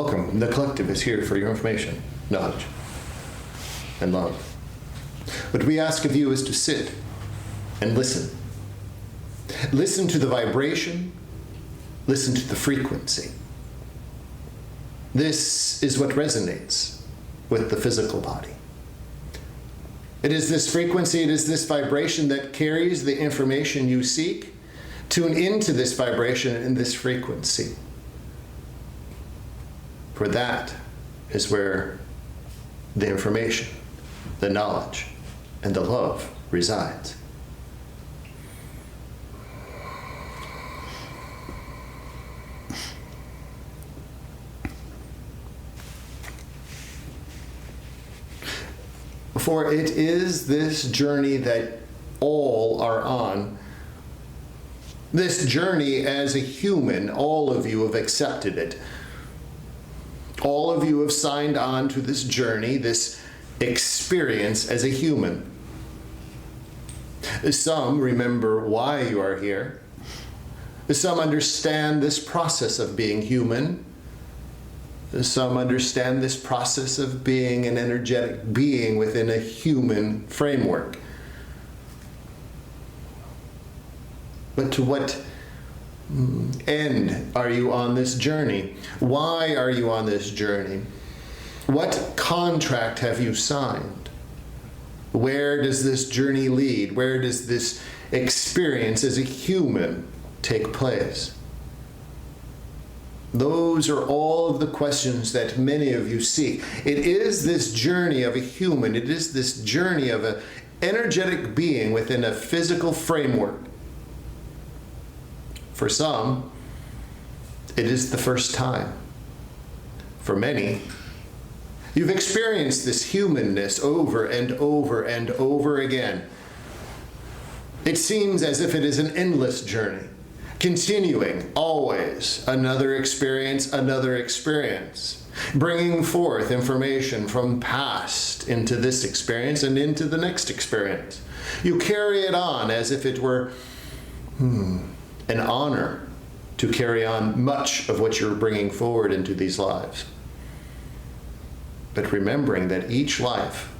Welcome. The collective is here for your information, knowledge, and love. What we ask of you is to sit and listen. Listen to the vibration. Listen to the frequency. This is what resonates with the physical body. It is this frequency, it is this vibration that carries the information you seek. Tune into this vibration and this frequency. For that is where the information, the knowledge, and the love resides. For it is this journey that all are on. This journey as a human, all of you have accepted it. All of you have signed on to this journey, this experience as a human. Some remember why you are here. Some understand this process of being human. Some understand this process of being an energetic being within a human framework. But to what end are you on this journey? Why are you on this journey? What contract have you signed? Where does this journey lead? Where does this experience as a human take place? Those are all of the questions that many of you seek. It is this journey of a human. It is this journey of an energetic being within a physical framework. For some, it is the first time. For many, you've experienced this humanness over and over and over again. It seems as if it is an endless journey. Continuing, always, another experience, bringing forth information from past into this experience and into the next experience. You carry it on as if it were an honor to carry on much of what you're bringing forward into these lives. But remembering that each life,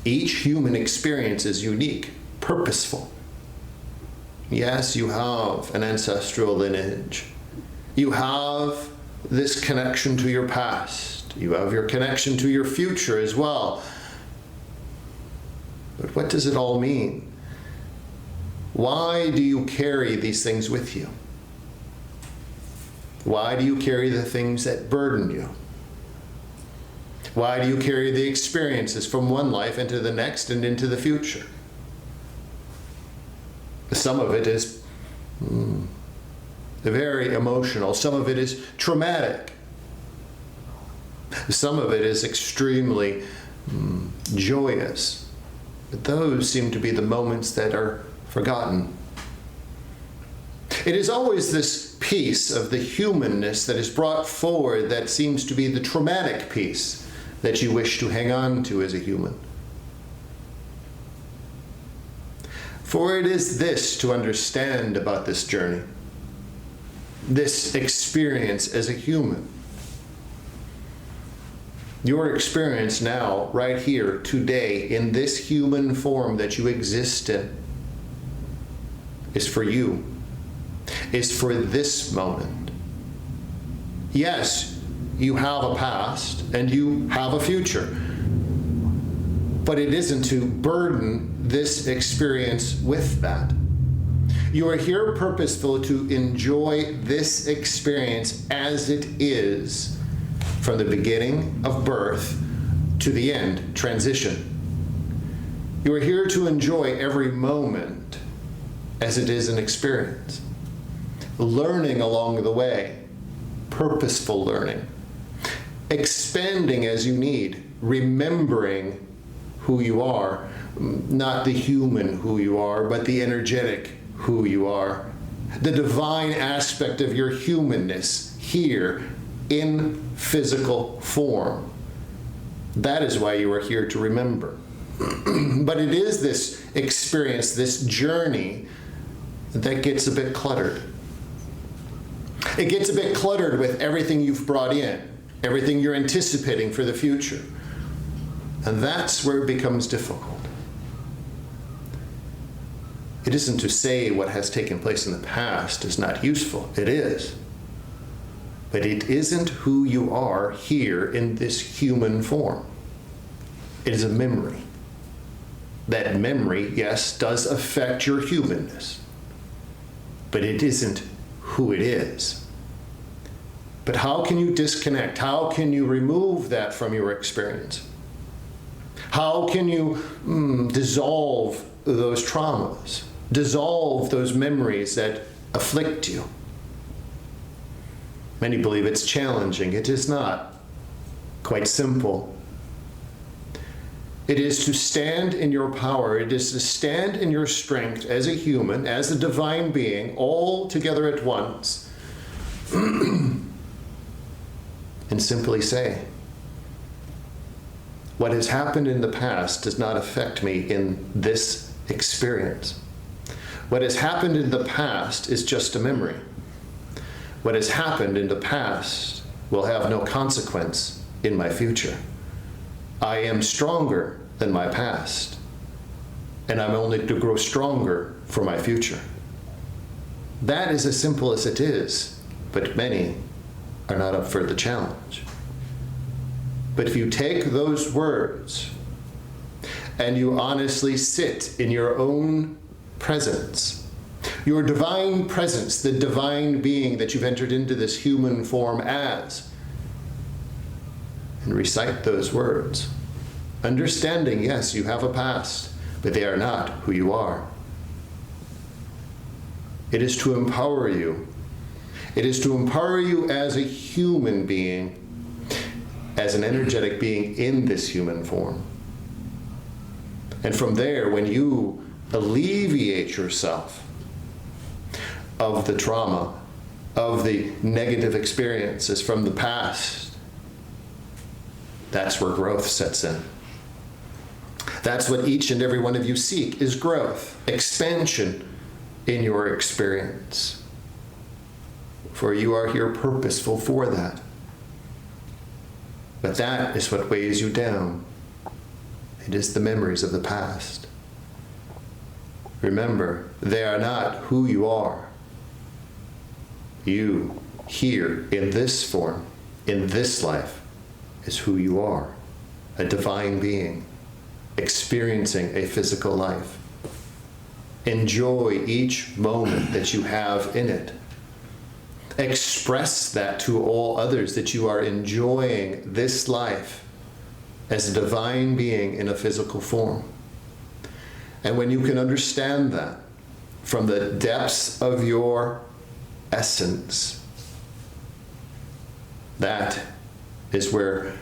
each human experience is unique, purposeful. Yes, you have an ancestral lineage. You have this connection to your past. You have your connection to your future as well. But what does it all mean? Why do you carry these things with you? Why do you carry the things that burden you? Why do you carry the experiences from one life into the next and into the future? Some of it is very emotional. Some of it is traumatic. Some of it is extremely joyous. But those seem to be the moments that are forgotten. It is always this piece of the humanness that is brought forward that seems to be the traumatic piece that you wish to hang on to as a human. For it is this to understand about this journey, this experience as a human. Your experience now, right here, today, in this human form that you exist in, is for you, is for this moment. Yes, you have a past and you have a future, but it isn't to burden this experience with that. You are here purposeful to enjoy this experience as it is, from the beginning of birth to the end, transition. You are here to enjoy every moment as it is an experience. Learning along the way, purposeful learning. Expanding as you need, remembering who you are, not the human who you are, but the energetic who you are. The divine aspect of your humanness here in physical form. That is why you are here to remember. But it is this experience, this journey, that gets a bit cluttered. It gets a bit cluttered with everything you've brought in, everything you're anticipating for the future. And that's where it becomes difficult. It isn't to say what has taken place in the past is not useful. It is. But it isn't who you are here in this human form. It is a memory. That memory, yes, does affect your humanness. But it isn't who it is. But how can you disconnect? How can you remove that from your experience? How can you dissolve those traumas? Dissolve those memories that afflict you? Many believe it's challenging. It is not. Quite simple. It is to stand in your power. It is to stand in your strength as a human, as a divine being, all together at once, and simply say, what has happened in the past does not affect me in this experience. What has happened in the past is just a memory. What has happened in the past will have no consequence in my future. I am stronger than my past, and I'm only to grow stronger for my future. That is as simple as it is, but many are not up for the challenge. But if you take those words and you honestly sit in your own presence, your divine presence, the divine being that you've entered into this human form as, and recite those words, understanding, yes, you have a past, but they are not who you are. It is to empower you. It is to empower you as a human being, as an energetic being in this human form. And from there, when you alleviate yourself of the trauma, of the negative experiences from the past, that's where growth sets in. That's what each and every one of you seek, is growth, expansion in your experience. For you are here purposeful for that. But that is what weighs you down. It is the memories of the past. Remember, they are not who you are. You, here, in this form, in this life, is who you are. A divine being, experiencing a physical life. Enjoy each moment that you have in it. Express that to all others, that you are enjoying this life as a divine being in a physical form. And when you can understand that from the depths of your essence, that is where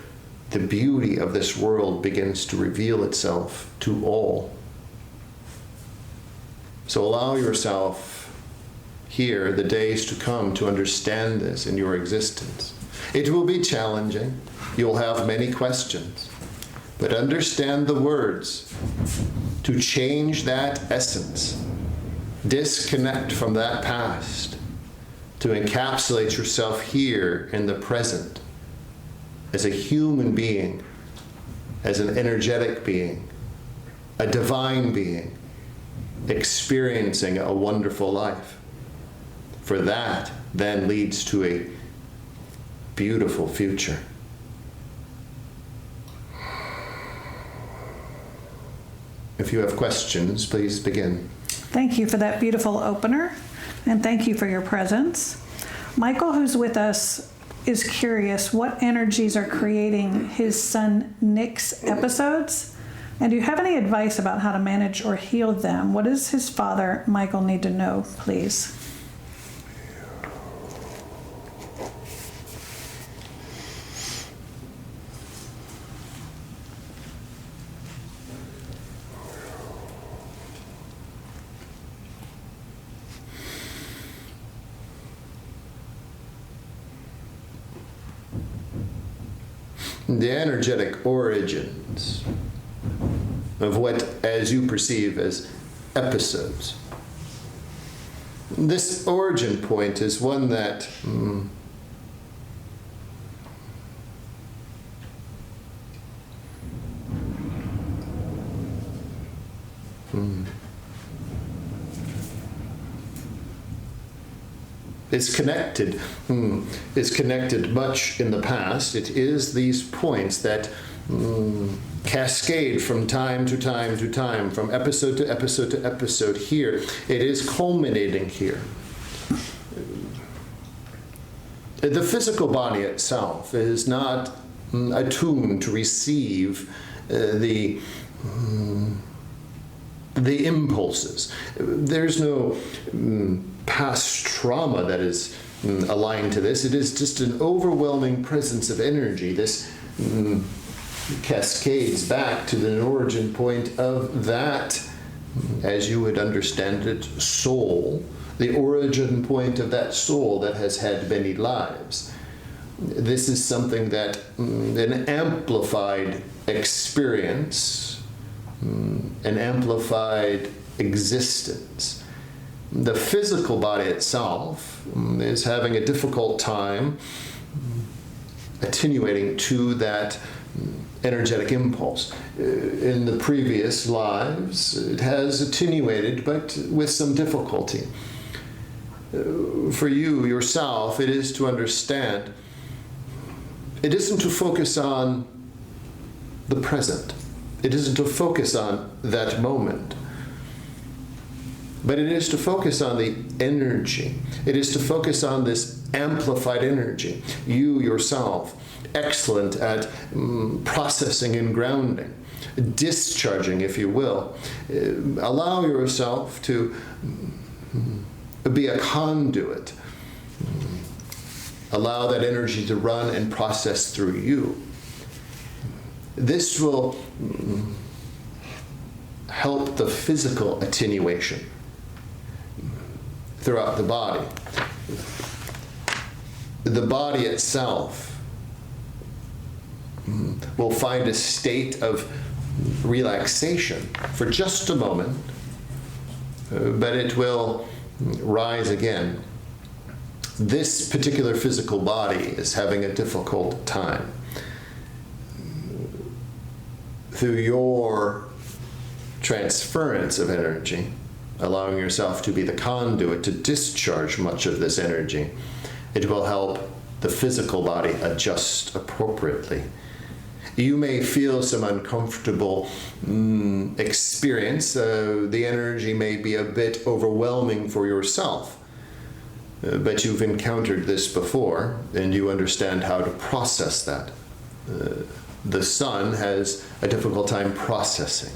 the beauty of this world begins to reveal itself to all. So allow yourself here, the days to come, to understand this in your existence. It will be challenging. You'll have many questions. But understand the words to change that essence. Disconnect from that past. To encapsulate yourself here in the present as a human being, as an energetic being, a divine being, experiencing a wonderful life. For that then leads to a beautiful future. If you have questions, please begin. Thank you for that beautiful opener, and thank you for your presence. Michael, who's with us, is curious what energies are creating his son Nick's episodes, and do you have any advice about how to manage or heal them? What does his father, Michael, need to know, please? The energetic origins of what, as you perceive as episodes, This origin point is one that is connected much in the past. It is these points that cascade from time to time to time, from episode to episode to episode here. It is culminating here. The physical body itself is not attuned to receive the impulses. There's no past trauma that is aligned to this. It is just an overwhelming presence of energy. This cascades back to the origin point of that, as you would understand it, soul, the origin point of that soul that has had many lives. This is something that an amplified experience, an amplified existence. The physical body itself is having a difficult time attenuating to that energetic impulse. In the previous lives, it has attenuated, but with some difficulty. For you, yourself, it is to understand, it isn't to focus on the present. It isn't to focus on that moment. But it is to focus on the energy. It is to focus on this amplified energy. You yourself, excellent at processing and grounding, discharging, if you will. Allow yourself to be a conduit. Allow that energy to run and process through you. This will help the physical attenuation throughout the body. The body itself will find a state of relaxation for just a moment, but it will rise again. This particular physical body is having a difficult time. Through your transference of energy, allowing yourself to be the conduit to discharge much of this energy, it will help the physical body adjust appropriately. You may feel some uncomfortable experience. The energy may be a bit overwhelming for yourself, but you've encountered this before, and you understand how to process that. The sun has a difficult time processing.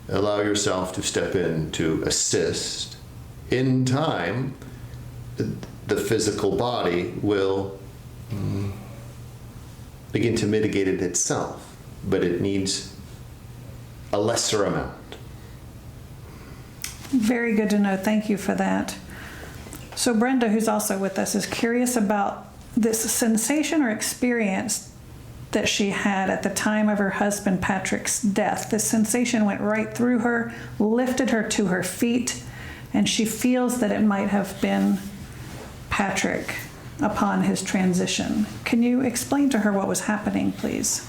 Allow yourself to step in to assist. In time, the physical body will begin to mitigate it itself, but it needs a lesser amount. Very good to know. Thank you for that. So Brenda, who's also with us, is curious about this sensation or experience that she had at the time of her husband Patrick's death. This sensation went right through her, lifted her to her feet, and she feels that it might have been Patrick upon his transition. Can you explain to her what was happening, please?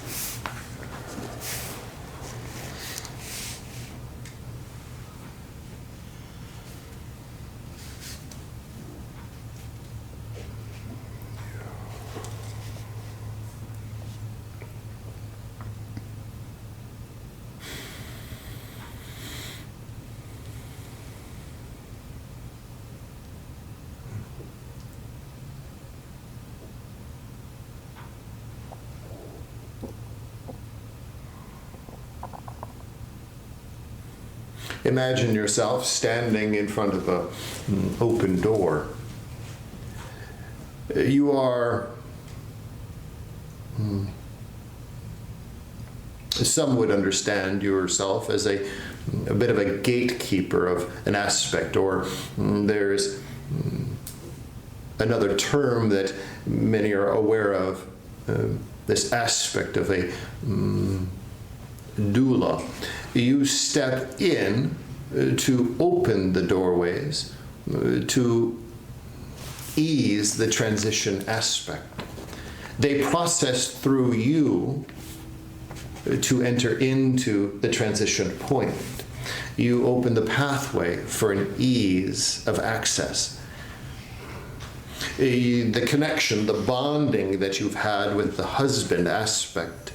Imagine yourself standing in front of an open door. You are, some would understand yourself as a bit of a gatekeeper of an aspect, or there's another term that many are aware of, this aspect of a doula. You step in to open the doorways to ease the transition aspect. They process through you to enter into the transition point. You open the pathway for an ease of access. The connection, the bonding that you've had with the husband aspect,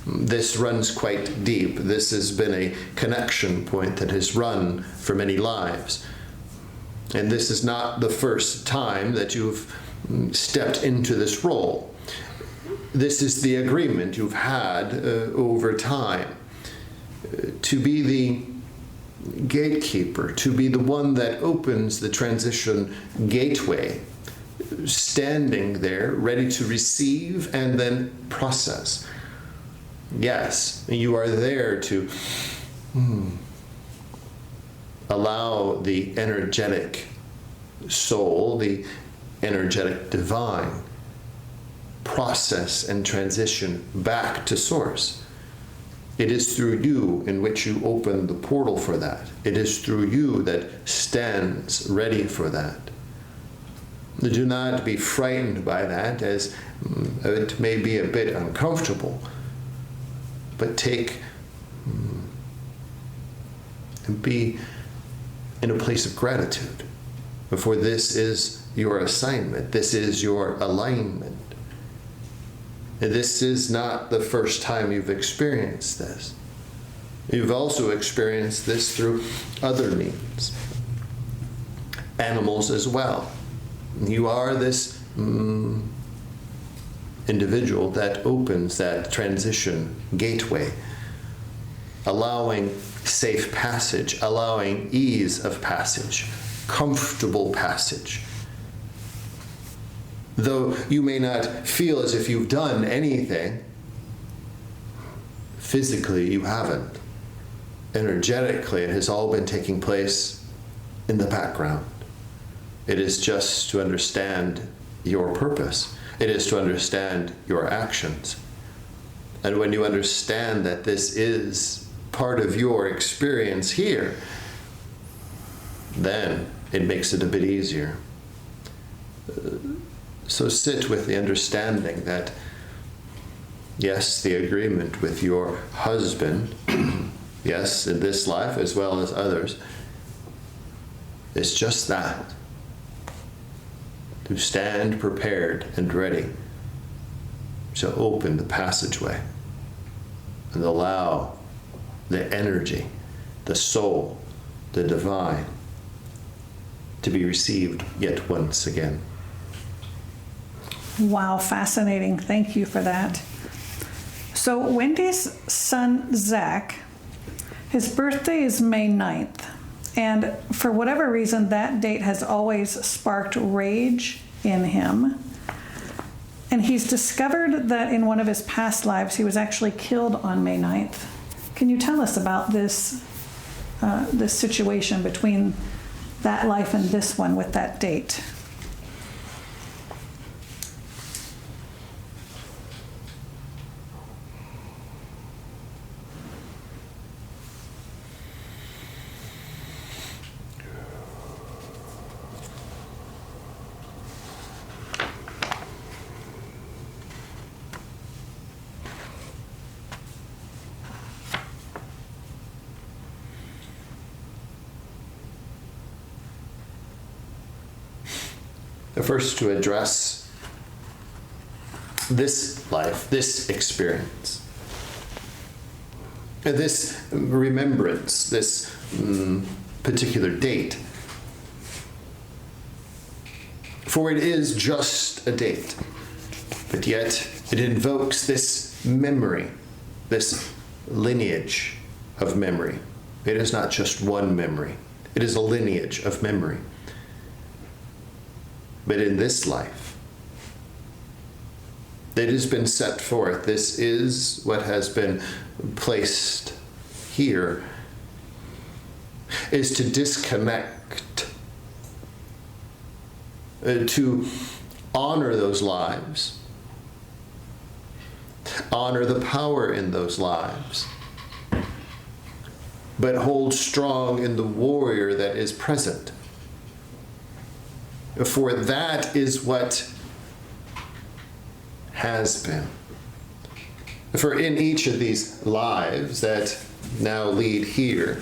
this runs quite deep. This has been a connection point that has run for many lives. And this is not the first time that you've stepped into this role. This is the agreement you've had over time to be the gatekeeper, to be the one that opens the transition gateway, standing there ready to receive and then process. Yes, you are there to allow the energetic soul, the energetic divine, process and transition back to source. It is through you in which you open the portal for that. It is through you that stands ready for that. Do not be frightened by that, as it may be a bit uncomfortable, but take and be in a place of gratitude, for this is your assignment. This is your alignment. And this is not the first time you've experienced this. You've also experienced this through other means. Animals as well. You are this individual that opens that transition gateway, allowing safe passage, allowing ease of passage, comfortable passage. Though you may not feel as if you've done anything, physically you haven't. Energetically, it has all been taking place in the background. It is just to understand your purpose. It is to understand your actions. And when you understand that this is part of your experience here, then it makes it a bit easier. So sit with the understanding that, yes, the agreement with your husband, yes, in this life as well as others, is just that. To stand prepared and ready to open the passageway and allow the energy, the soul, the divine to be received yet once again. Wow, fascinating. Thank you for that. So Wendy's son, Zach, his birthday is May 9th. And for whatever reason, that date has always sparked rage in him. And he's discovered that in one of his past lives, he was actually killed on May 9th. Can you tell us about this situation between that life and this one with that date? First, to address this life, this experience, this remembrance, this particular date. For it is just a date, but yet it invokes this memory, this lineage of memory. It is not just one memory. It is a lineage of memory. But in this life, it has been set forth. This is what has been placed here, is to disconnect, to honor those lives, honor the power in those lives, but hold strong in the warrior that is present. For that is what has been. For in each of these lives that now lead here,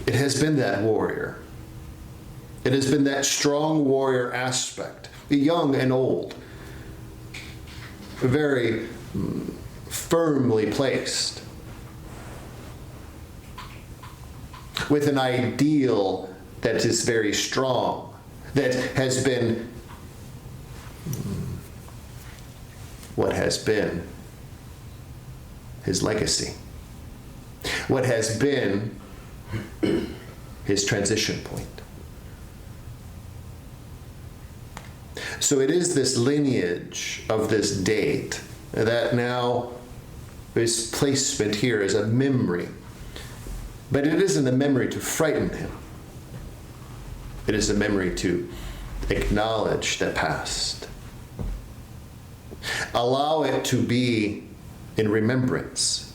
it has been that warrior. It has been that strong warrior aspect, young and old, very firmly placed, with an ideal that is very strong, that has been what has been his legacy, what has been his transition point. So it is this lineage of this date that now is placement here as a memory. But it isn't a memory to frighten him. It is a memory to acknowledge the past. Allow it to be in remembrance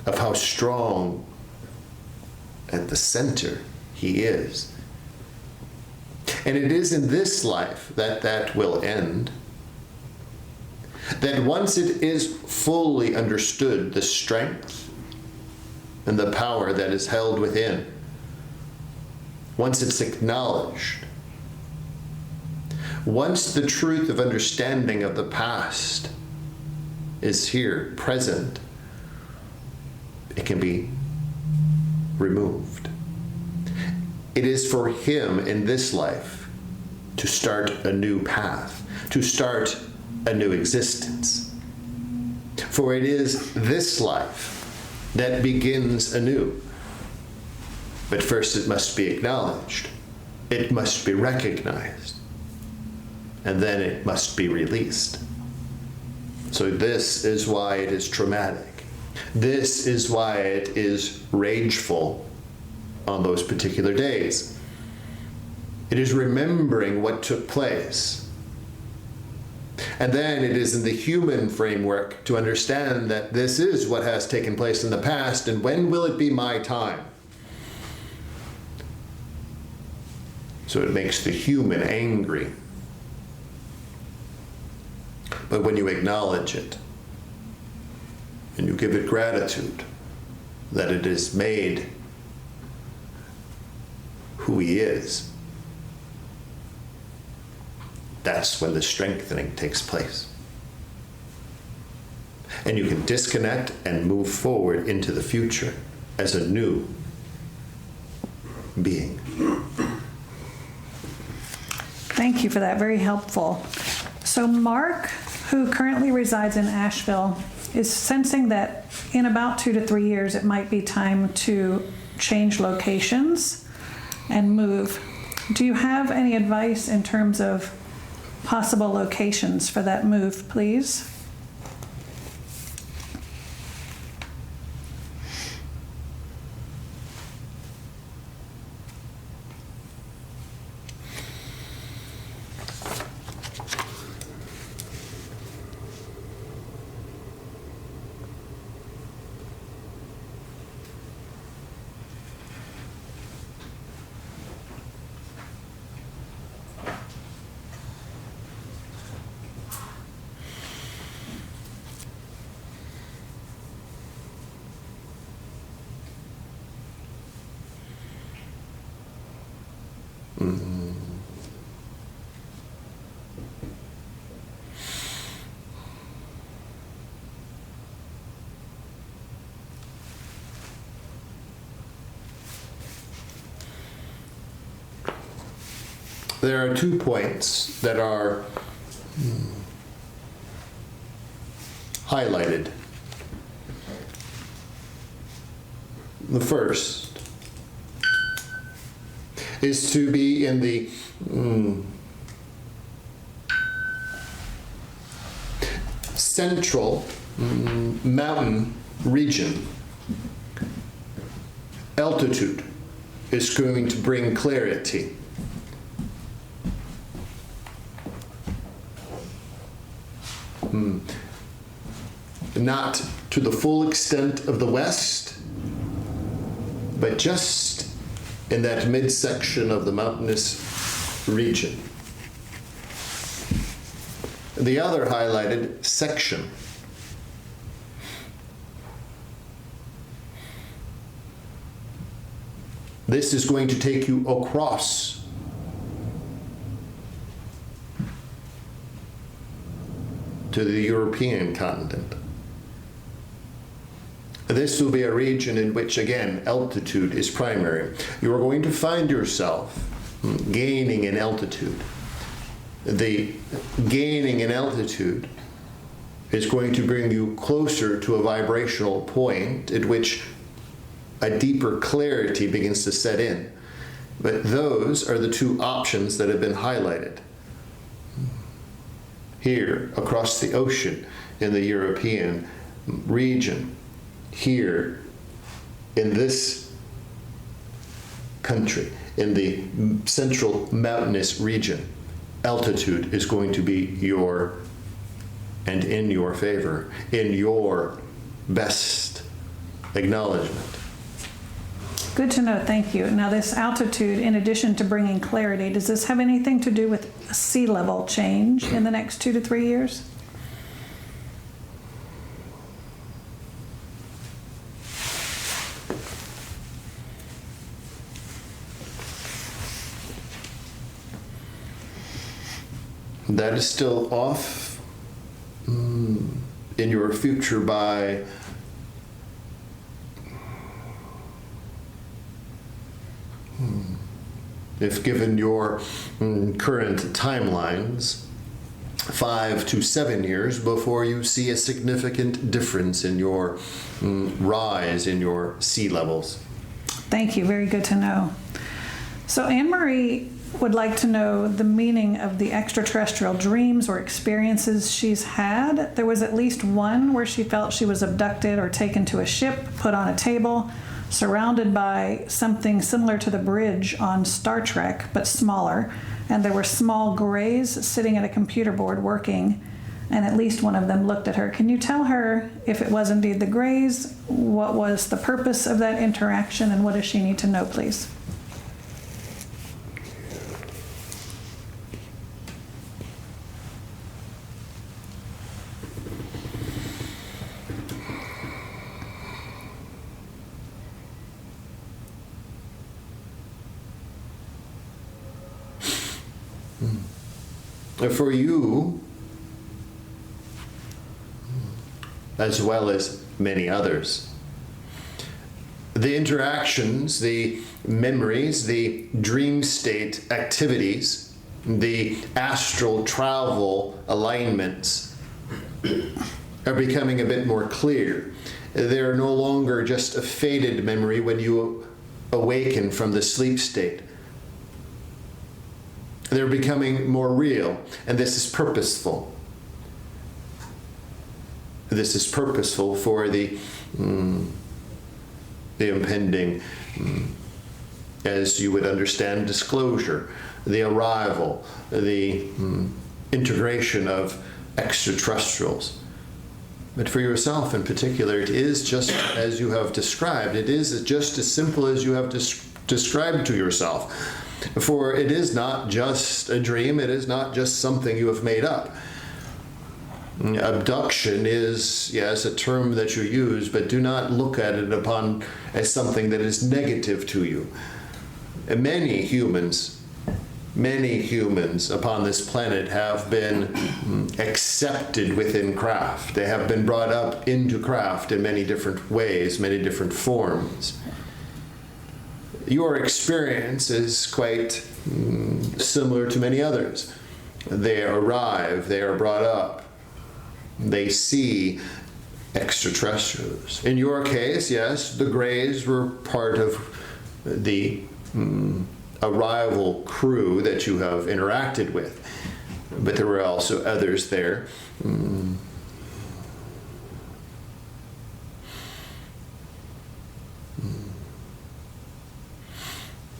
of how strong at the center he is. And it is in this life that that will end. That once it is fully understood, the strength and the power that is held within, once it's acknowledged, once the truth of understanding of the past is here, present, it can be removed. It is for him in this life to start a new path, to start a new existence. For it is this life that begins anew. But first it must be acknowledged. It must be recognized. And then it must be released. So this is why it is traumatic. This is why it is rageful on those particular days. It is remembering what took place. And then it is in the human framework to understand that this is what has taken place in the past, and when will it be my time? So it makes the human angry. But when you acknowledge it, and you give it gratitude that it is made who he is, that's when the strengthening takes place. And you can disconnect and move forward into the future as a new being. Thank you for that, very helpful. So Mark, who currently resides in Asheville, is sensing that in about 2 to 3 years it might be time to change locations and move. Do you have any advice in terms of possible locations for that move, please? There are 2 points that are highlighted. The first is to be in the central mountain region. Altitude is going to bring clarity. Not to the full extent of the West, but just in that midsection of the mountainous region. The other highlighted section. This is going to take you across to the European continent. This will be a region in which, again, altitude is primary. You are going to find yourself gaining in altitude. The gaining in altitude is going to bring you closer to a vibrational point at which a deeper clarity begins to set in. But those are the two options that have been highlighted. Here, across the ocean in the European region, here in this country, in the central mountainous region, altitude is going to be your and in your favor, in your best acknowledgement. Good to know, thank you. Now this altitude, in addition to bringing clarity, does this have anything to do with sea level change in the next 2 to 3 years? That is still off in your future by if given your current timelines, 5 to 7 years before you see a significant difference in your rise in your sea levels. Thank you, very good to know. So Anne-Marie would like to know the meaning of the extraterrestrial dreams or experiences she's had. There was at least one where she felt she was abducted or taken to a ship, put on a table, surrounded by something similar to the bridge on Star Trek, but smaller. And there were small grays sitting at a computer board working, and at least one of them looked at her. Can you tell her if it was indeed the grays, what was the purpose of that interaction, and what does she need to know, please? For you, as well as many others, the interactions, the memories, the dream state activities, the astral travel alignments are becoming a bit more clear. They're no longer just a faded memory when you awaken from the sleep state. They're becoming more real, and this is purposeful. This is purposeful for the impending, as you would understand, disclosure, the arrival, the integration of extraterrestrials. But for yourself in particular, it is just as you have described. It is just as simple as you have described to yourself. For it is not just a dream, it is not just something you have made up. Abduction is, yes, a term that you use, but do not look at it as something that is negative to you. Many humans upon this planet have been accepted within craft. They have been brought up into craft in many different ways, many different forms. Your experience is quite similar to many others. They arrive, they are brought up, they see extraterrestrials. In your case, yes, the Greys were part of the arrival crew that you have interacted with, but there were also others there.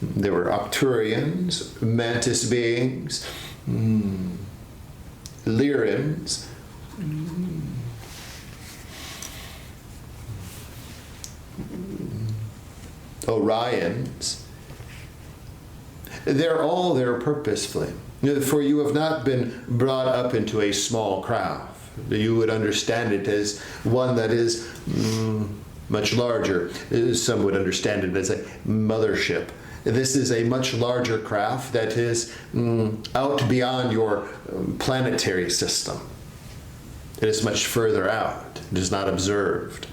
There were Octurians, mantis beings, Lyrans, Orions. They're all there purposefully. For you have not been brought up into a small craft. You would understand it as one that is much larger. Some would understand it as a mothership. This is a much larger craft that is out beyond your planetary system. It is much further out. It is not observed.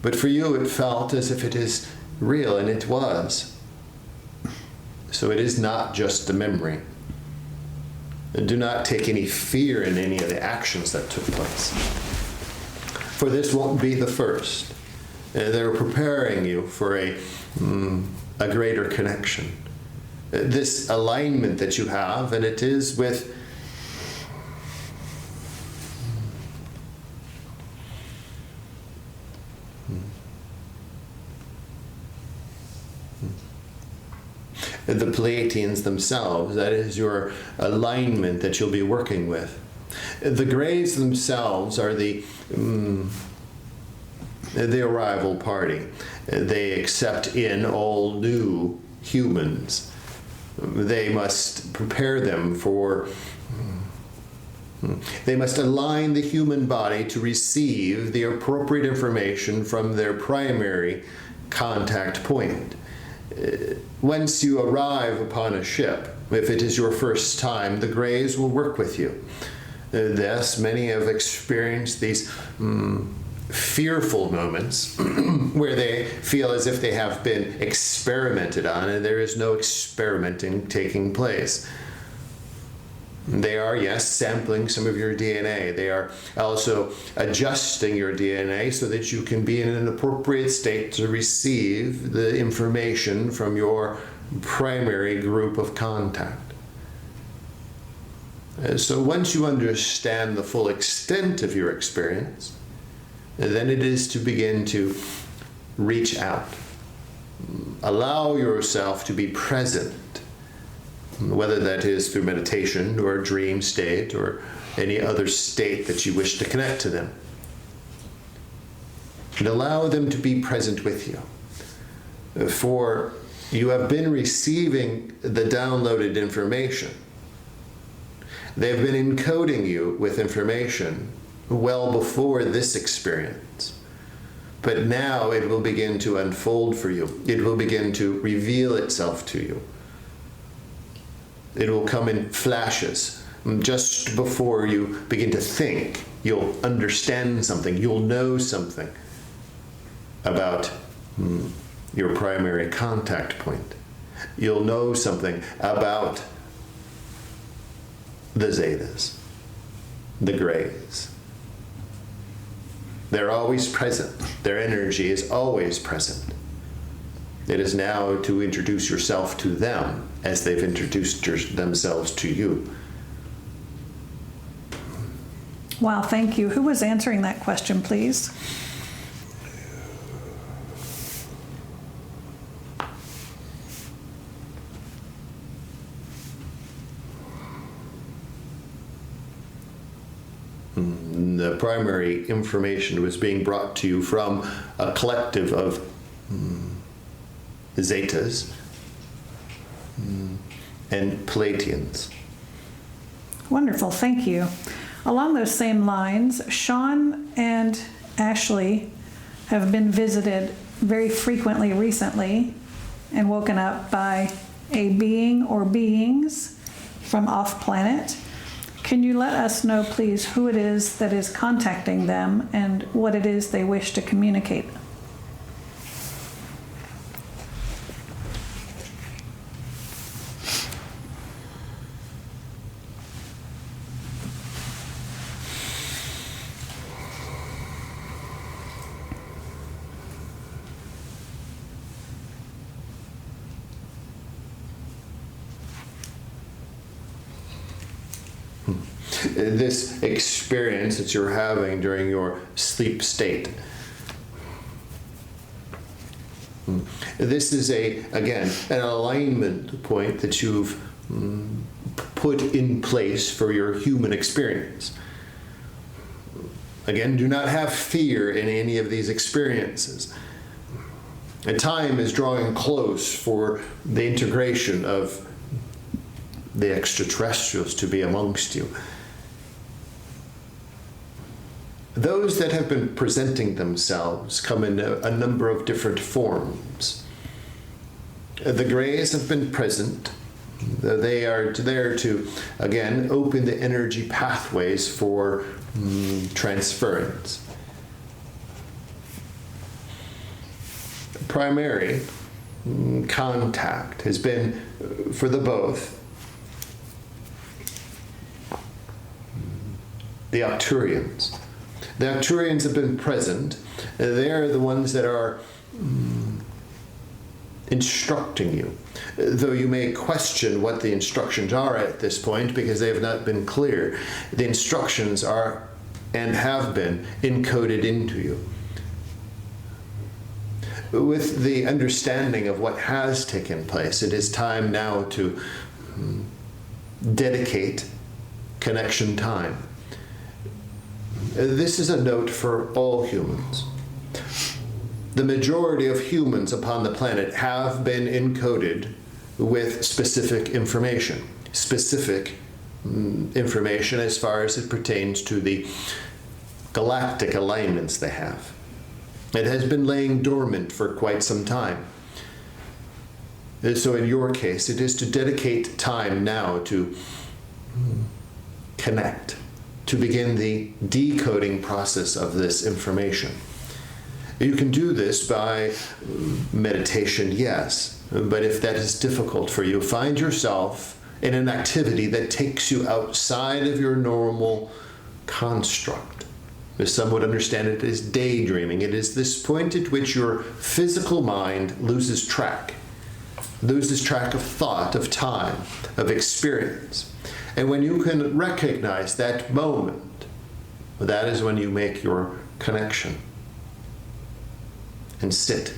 But for you, it felt as if it is real, and it was. So it is not just a memory. And do not take any fear in any of the actions that took place. For this won't be the first. They're preparing you for a greater connection. This alignment that you have, and it is with the Pleiadians themselves. That is your alignment that you'll be working with. The Greys themselves are the arrival party. They accept in all new humans. They must prepare them for... They must align the human body to receive the appropriate information from their primary contact point. Once you arrive upon a ship, if it is your first time, the Greys will work with you. Thus, many have experienced these fearful moments where they feel as if they have been experimented on, and there is no experimenting taking place. They are, yes, sampling some of your DNA. They are also adjusting your DNA so that you can be in an appropriate state to receive the information from your primary group of contact. So once you understand the full extent of your experience, then it is to begin to reach out. Allow yourself to be present, whether that is through meditation or a dream state or any other state that you wish to connect to them. And allow them to be present with you. For you have been receiving the downloaded information. They have been encoding you with information well before this experience. But now it will begin to unfold for you. It will begin to reveal itself to you. It will come in flashes. Just before you begin to think, you'll understand something, you'll know something about your primary contact point. You'll know something about the Zetas, the Greys. They're always present. Their energy is always present. It is now to introduce yourself to them as they've introduced themselves to you. Wow, thank you. Who was answering that question, please? The primary information was being brought to you from a collective of Zetas and Pleiadians. Wonderful, thank you. Along those same lines, Sean and Ashley have been visited very frequently recently and woken up by a being or beings from off-planet. Can you let us know, please, who it is that is contacting them and what it is they wish to communicate? This experience that you're having during your sleep state. This is again, an alignment point that you've put in place for your human experience. Again, do not have fear in any of these experiences. And time is drawing close for the integration of the extraterrestrials to be amongst you. Those that have been presenting themselves come in a number of different forms. The Greys have been present. They are there to, again, open the energy pathways for transference. Primary contact has been for the both. The Arcturians. The Arcturians have been present. They're the ones that are instructing you, though you may question what the instructions are at this point because they have not been clear. The instructions are and have been encoded into you. With the understanding of what has taken place, it is time now to dedicate connection time. This is a note for all humans. The majority of humans upon the planet have been encoded with specific information. Specific information as far as it pertains to the galactic alignments they have. It has been laying dormant for quite some time. So in your case, it is to dedicate time now to connect, to begin the decoding process of this information. You can do this by meditation, yes, but if that is difficult for you, find yourself in an activity that takes you outside of your normal construct. As some would understand it as daydreaming. It is this point at which your physical mind loses track of thought, of time, of experience. And when you can recognize that moment, that is when you make your connection and sit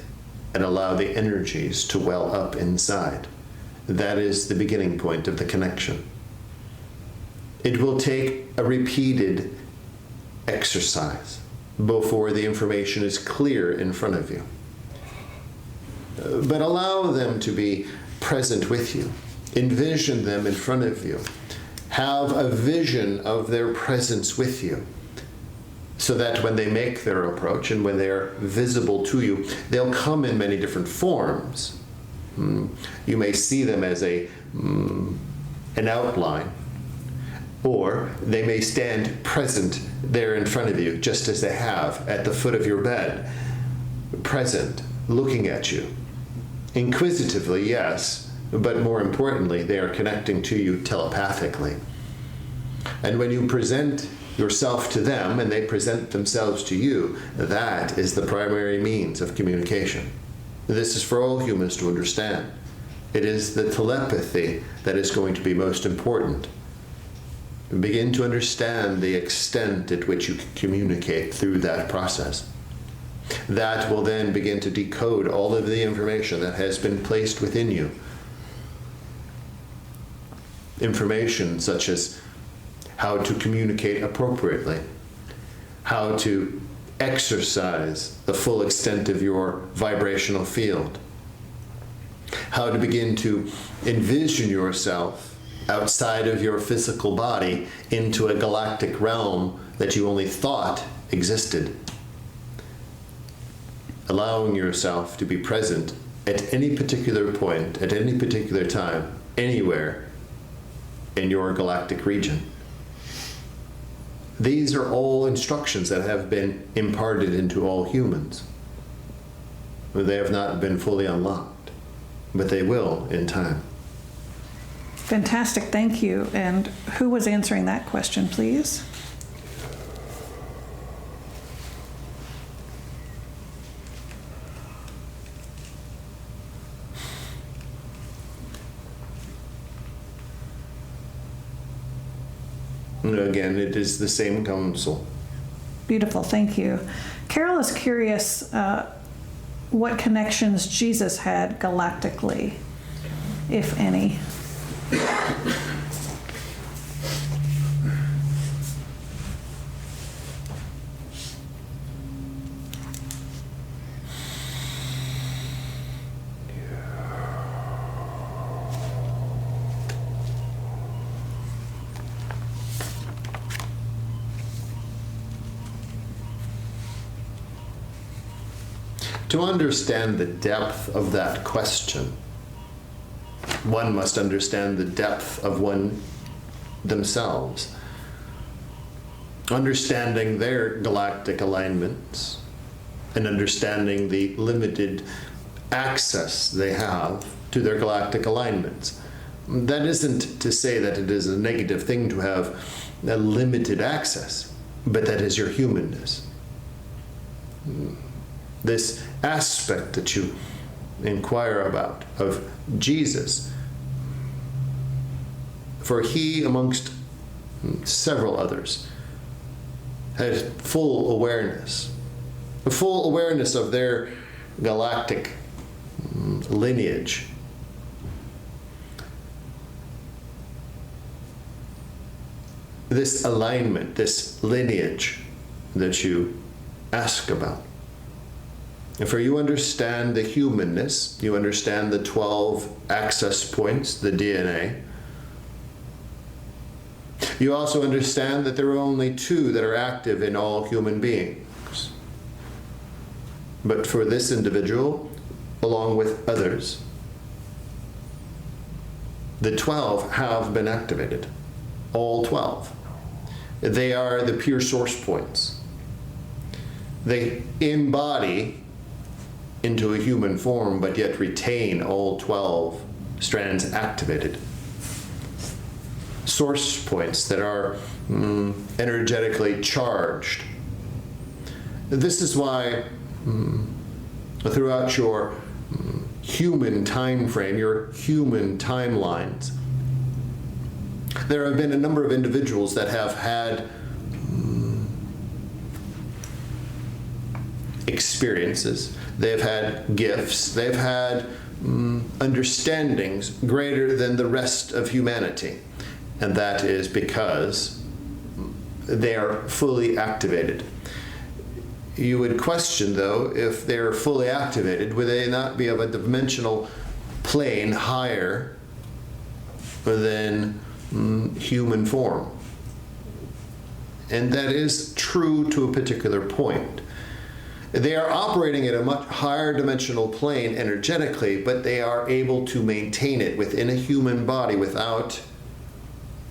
and allow the energies to well up inside. That is the beginning point of the connection. It will take a repeated exercise before the information is clear in front of you. But allow them to be present with you. Envision them in front of you. Have a vision of their presence with you, so that when they make their approach and when they're visible to you, they'll come in many different forms. You may see them as an outline, or they may stand present there in front of you, just as they have at the foot of your bed, present, looking at you. Inquisitively, yes, but more importantly, they are connecting to you telepathically. And when you present yourself to them and they present themselves to you, that is the primary means of communication. This is for all humans to understand. It is the telepathy that is going to be most important. Begin to understand the extent at which you can communicate through that process. That will then begin to decode all of the information that has been placed within you. Information such as how to communicate appropriately, how to exercise the full extent of your vibrational field, how to begin to envision yourself outside of your physical body into a galactic realm that you only thought existed. Allowing yourself to be present at any particular point, at any particular time, anywhere in your galactic region. These are all instructions that have been imparted into all humans. They have not been fully unlocked, but they will in time. Fantastic, thank you. And who was answering that question, please? Again, it is the same counsel. Beautiful, thank you. Carol is curious what connections Jesus had galactically, if any. To understand the depth of that question, one must understand the depth of one themselves. Understanding their galactic alignments and understanding the limited access they have to their galactic alignments. That isn't to say that it is a negative thing to have a limited access, but that is your humanness. This aspect that you inquire about of Jesus, for he, amongst several others, had full awareness of their galactic lineage. This alignment, this lineage that you ask about. And for you understand the humanness, you understand the 12 access points, the DNA. You also understand that there are only 2 that are active in all human beings. But for this individual, along with others, the 12 have been activated. All 12. They are the pure source points. They embody into a human form, but yet retain all 12 strands activated. Source points that are energetically charged. This is why throughout your human time frame, your human timelines, there have been a number of individuals that have had experiences, they've had gifts, they've had understandings greater than the rest of humanity. And that is because they are fully activated. You would question, though, if they're fully activated, would they not be of a dimensional plane higher than human form? And that is true to a particular point. They are operating at a much higher dimensional plane energetically, but they are able to maintain it within a human body without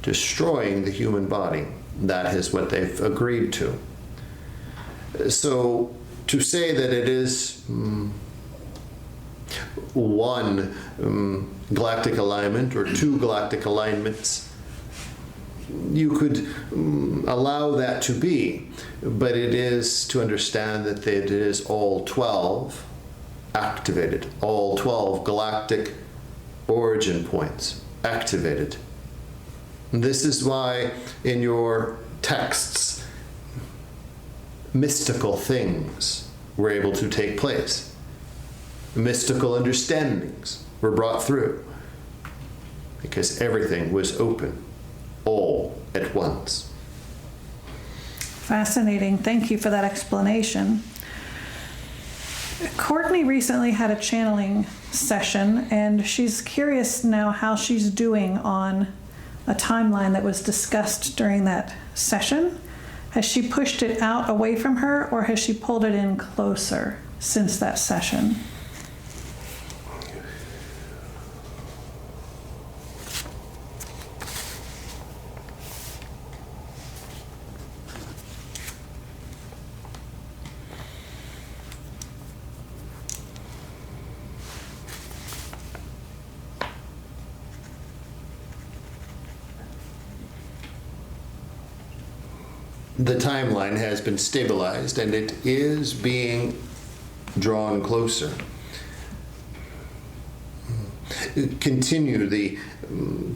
destroying the human body. That is what they've agreed to. So to say that it is one galactic alignment or 2 galactic alignments, you could allow that to be, but it is to understand that it is all 12 activated, all 12 galactic origin points activated. And this is why in your texts, mystical things were able to take place. Mystical understandings were brought through because everything was open all at once. Fascinating. Thank you for that explanation. Courtney recently had a channeling session, and she's curious now how she's doing on a timeline that was discussed during that session. Has she pushed it out away from her, or has she pulled it in closer since that session? The timeline has been stabilized and it is being drawn closer. Continue the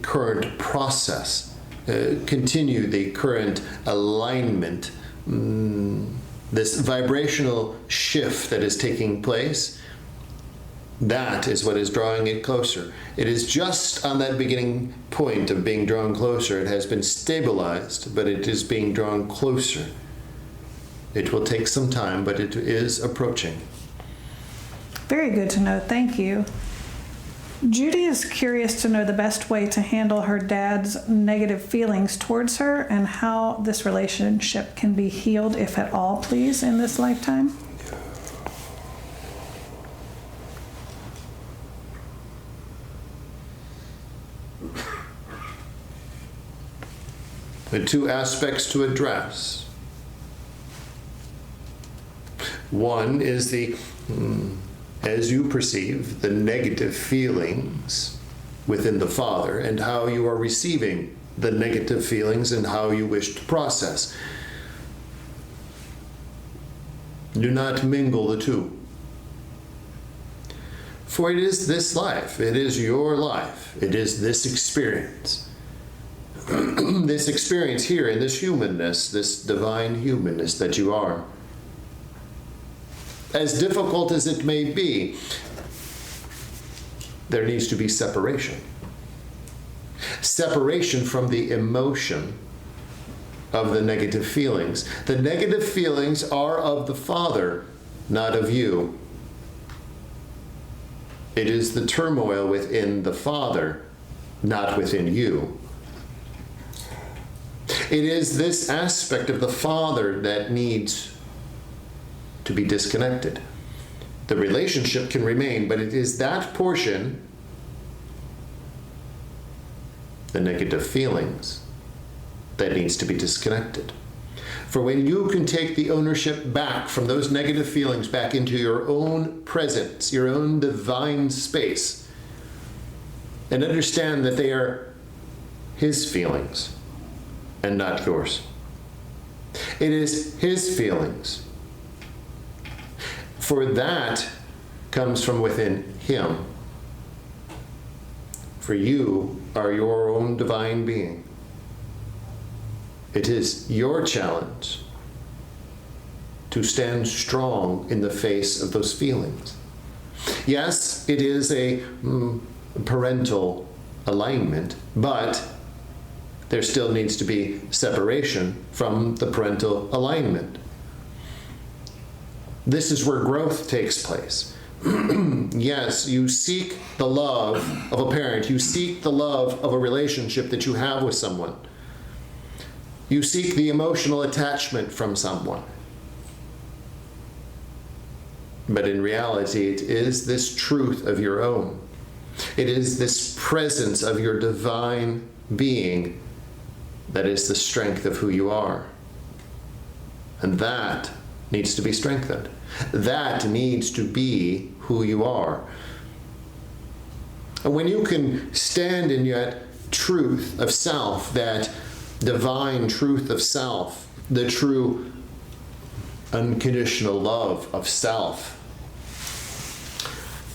current process, continue the current alignment, this vibrational shift that is taking place. That is what is drawing it closer. It is just on that beginning point of being drawn closer. It has been stabilized, but it is being drawn closer. It will take some time, but it is approaching. Very good to know. Thank you. Judy is curious to know the best way to handle her dad's negative feelings towards her and how this relationship can be healed, if at all, please, in this lifetime. The two aspects to address. One is the, as you perceive, the negative feelings within the Father and how you are receiving the negative feelings and how you wish to process. Do not mingle the two. For it is this life, it is your life, it is this experience. This experience here in this humanness, this divine humanness that you are. As difficult as it may be, there needs to be separation. Separation from the emotion of the negative feelings. The negative feelings are of the Father, not of you. It is the turmoil within the Father, not within you. It is this aspect of the Father that needs to be disconnected. The relationship can remain, but it is that portion, the negative feelings, that needs to be disconnected. For when you can take the ownership back from those negative feelings back into your own presence, your own divine space, and understand that they are His feelings and not yours. It is His feelings. For that comes from within Him. For you are your own divine being. It is your challenge to stand strong in the face of those feelings. Yes, it is a parental alignment, but there still needs to be separation from the parental alignment. This is where growth takes place. Yes, you seek the love of a parent. You seek the love of a relationship that you have with someone. You seek the emotional attachment from someone. But in reality, it is this truth of your own. It is this presence of your divine being that is the strength of who you are. And that needs to be strengthened. That needs to be who you are. And when you can stand in that truth of self, that divine truth of self, the true unconditional love of self,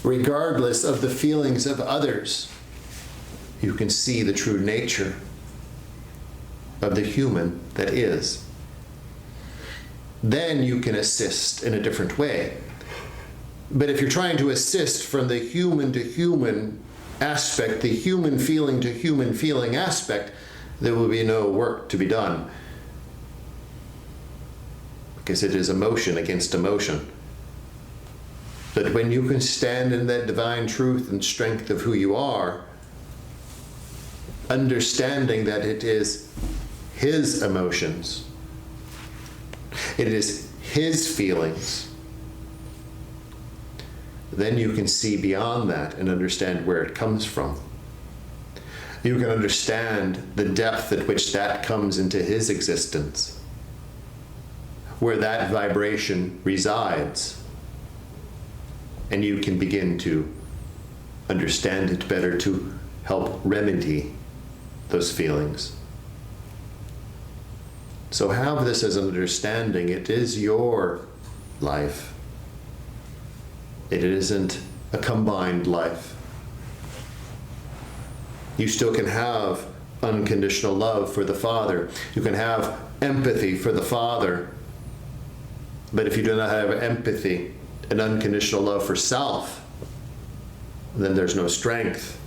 regardless of the feelings of others, you can see the true nature of the human that is. Then you can assist in a different way. But if you're trying to assist from the human to human aspect, the human feeling to human feeling aspect, there will be no work to be done. Because it is emotion against emotion. But when you can stand in that divine truth and strength of who you are, understanding that it is His emotions, it is His feelings, then you can see beyond that and understand where it comes from. You can understand the depth at which that comes into His existence, where that vibration resides, and you can begin to understand it better to help remedy those feelings. So have this as an understanding. It is your life. It isn't a combined life. You still can have unconditional love for the Father. You can have empathy for the Father. But if you do not have empathy and unconditional love for self, then there's no strength.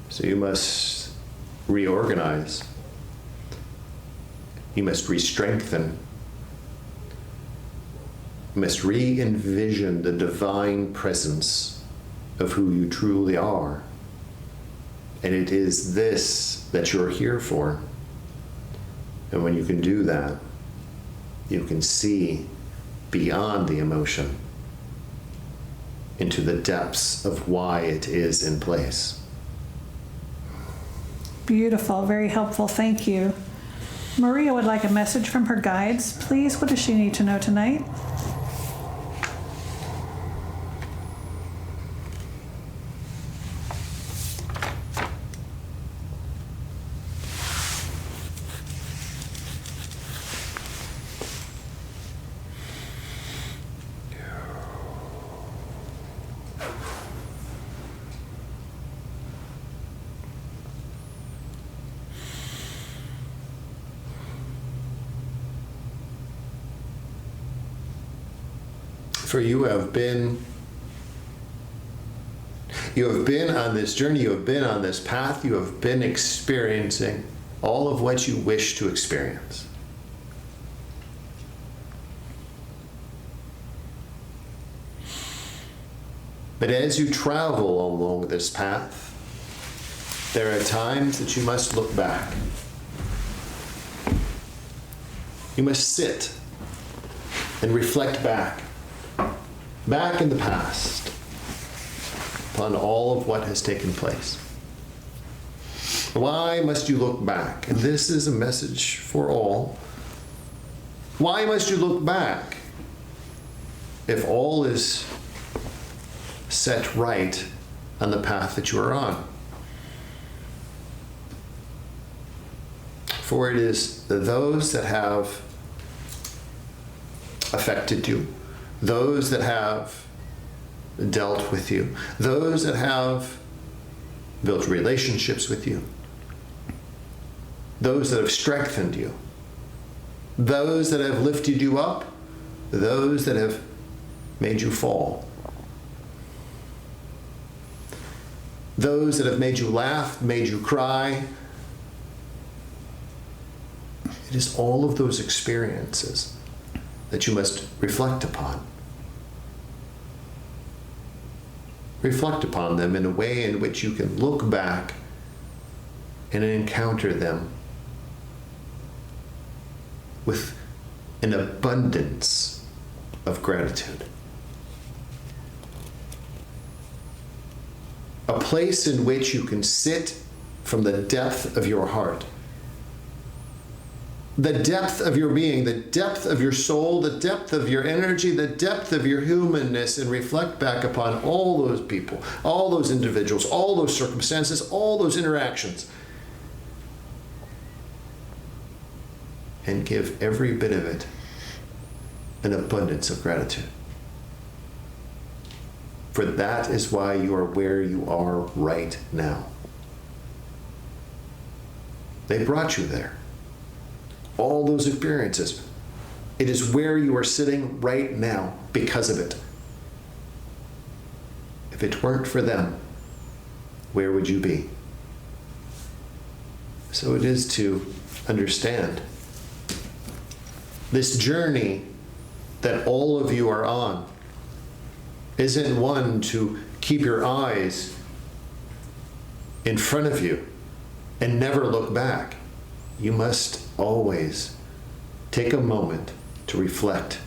So you must reorganize. You must re-strengthen. You must re-envision the divine presence of who you truly are. And it is this that you're here for. And when you can do that, you can see beyond the emotion into the depths of why it is in place. Beautiful, very helpful. Thank you. Maria would like a message from her guides. Please, what does she need to know tonight? For you have been on this journey, you have been on this path, you have been experiencing all of what you wish to experience. But as you travel along this path, there are times that you must look back. You must sit and reflect back in the past upon all of what has taken place. Why must you look back? And this is a message for all. Why must you look back if all is set right on the path that you are on? For it is those that have affected you, those that have dealt with you, those that have built relationships with you, those that have strengthened you, those that have lifted you up, those that have made you fall, those that have made you laugh, made you cry. It is all of those experiences that you must reflect upon. Reflect upon them in a way in which you can look back and encounter them with an abundance of gratitude. A place in which you can sit from the depth of your heart, the depth of your being, the depth of your soul, the depth of your energy, the depth of your humanness, and reflect back upon all those people, all those individuals, all those circumstances, all those interactions, and give every bit of it an abundance of gratitude. For that is why you are where you are right now. They brought you there. All those experiences. It is where you are sitting right now because of it. If it weren't for them, where would you be? So it is to understand this journey that all of you are on isn't one to keep your eyes in front of you and never look back. You must always take a moment to reflect.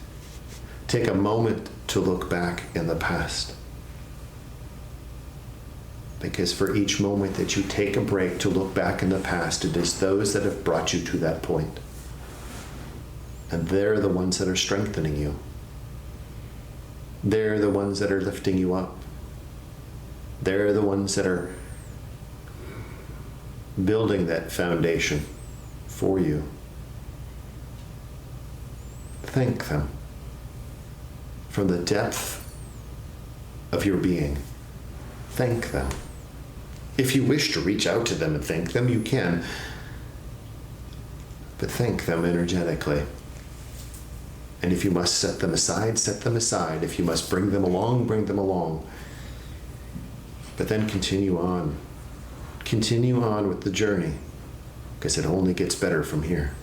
Take a moment to look back in the past. Because for each moment that you take a break to look back in the past, it is those that have brought you to that point. And they're the ones that are strengthening you. They're the ones that are lifting you up. They're the ones that are building that foundation for you. Thank them from the depth of your being. Thank them. If you wish to reach out to them and thank them, you can. But thank them energetically. And if you must set them aside, set them aside. If you must bring them along, bring them along. But then continue on. Continue on with the journey, because it only gets better from here.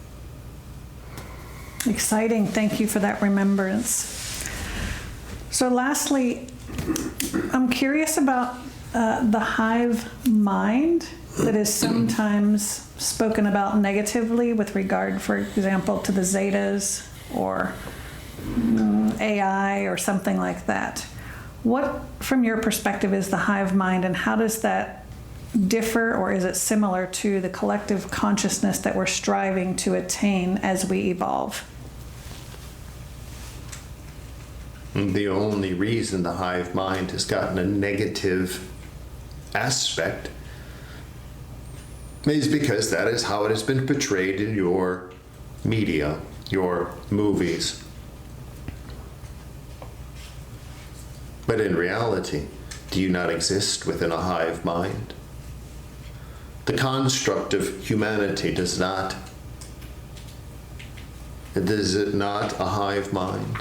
Exciting. Thank you for that remembrance. So lastly, I'm curious about the hive mind that is sometimes spoken about negatively with regard, for example, to the Zetas or AI or something like that. What, from your perspective, is the hive mind, and how does that differ, or is it similar to the collective consciousness that we're striving to attain as we evolve? The only reason the hive mind has gotten a negative aspect is because that is how it has been portrayed in your media, your movies. But in reality, do you not exist within a hive mind? The construct of humanity is it not a hive mind?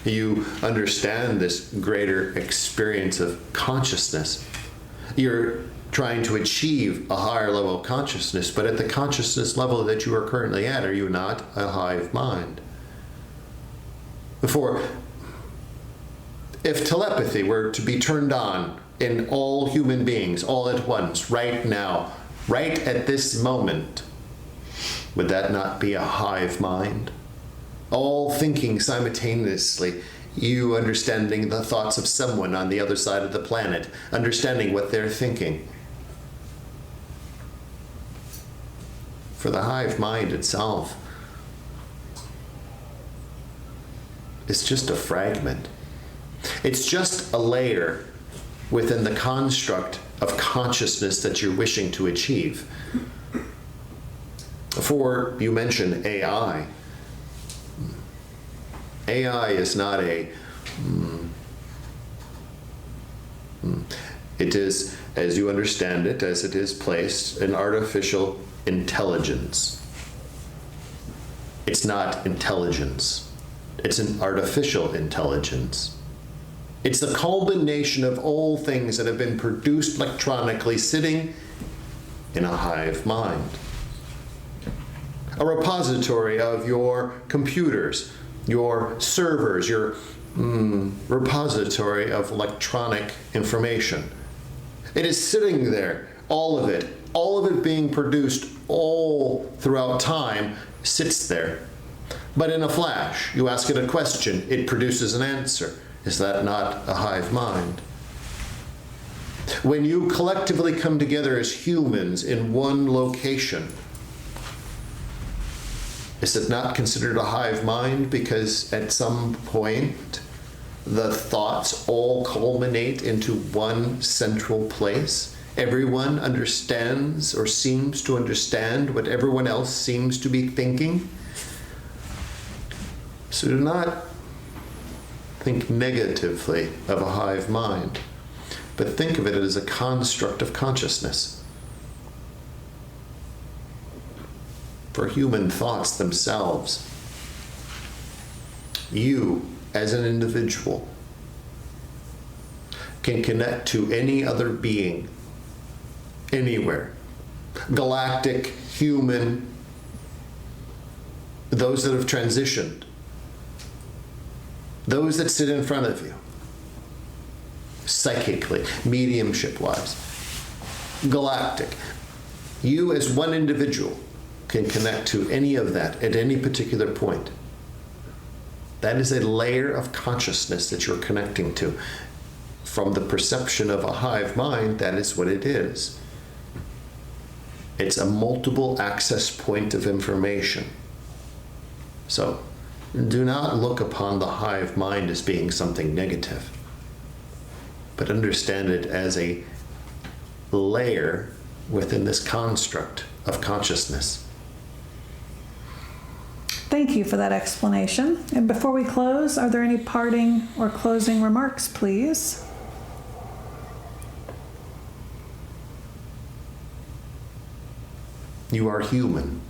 You understand this greater experience of consciousness. You're trying to achieve a higher level of consciousness, but at the consciousness level that you are currently at, are you not a hive mind? If telepathy were to be turned on in all human beings all at once, right now, right at this moment, would that not be a hive mind? All thinking simultaneously, you understanding the thoughts of someone on the other side of the planet, understanding what they're thinking. For the hive mind itself, it's just a fragment. It's just a layer within the construct of consciousness that you're wishing to achieve. For you mentioned AI. AI is not it is, as you understand it, as it is placed, an artificial intelligence. It's not intelligence. It's an artificial intelligence. It's the culmination of all things that have been produced electronically sitting in a hive mind. A repository of your computers, your servers, your repository of electronic information. It is sitting there, all of it being produced all throughout time sits there. But in a flash, you ask it a question, it produces an answer. Is that not a hive mind? When you collectively come together as humans in one location, is it not considered a hive mind because at some point the thoughts all culminate into one central place? Everyone understands or seems to understand what everyone else seems to be thinking. So do not think negatively of a hive mind, but think of it as a construct of consciousness. For human thoughts themselves, you as an individual can connect to any other being anywhere, galactic, human, those that have transitioned, those that sit in front of you, psychically, mediumship-wise, galactic. You as one individual can connect to any of that at any particular point. That is a layer of consciousness that you're connecting to. From the perception of a hive mind, that is what it is. It's a multiple access point of information. So, do not look upon the hive mind as being something negative, but understand it as a layer within this construct of consciousness. Thank you for that explanation. And before we close, are there any parting or closing remarks, please? You are human.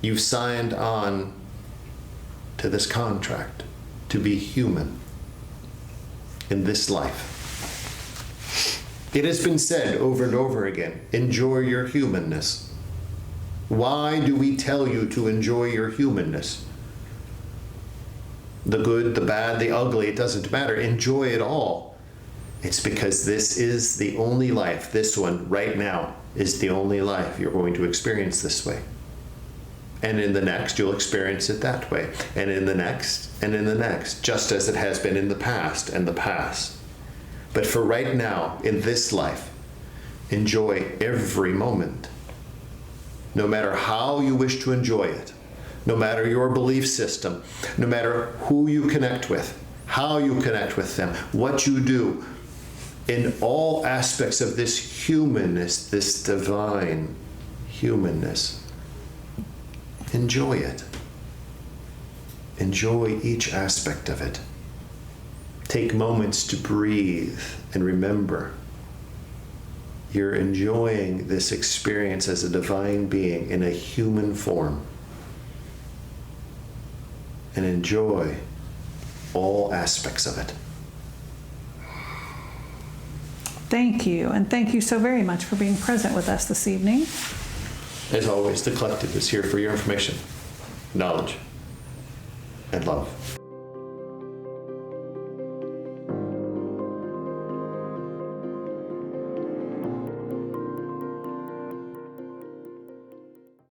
You've signed on to this contract to be human in this life. It has been said over and over again, enjoy your humanness. Why do we tell you to enjoy your humanness? The good, the bad, the ugly, it doesn't matter. Enjoy it all. It's because this is the only life. This one right now is the only life you're going to experience this way. And in the next, you'll experience it that way. And in the next, and in the next, just as it has been in the past and the past. But for right now, in this life, Enjoy every moment, no matter how you wish to enjoy it, no matter your belief system, no matter who you connect with, how you connect with them, what you do. In all aspects of this humanness, this divine humanness, enjoy it. Enjoy each aspect of it. Take moments to breathe and remember you're enjoying this experience as a divine being in a human form. And enjoy all aspects of it. Thank you, and thank you so very much for being present with us this evening. As always, the collective is here for your information, knowledge, and love.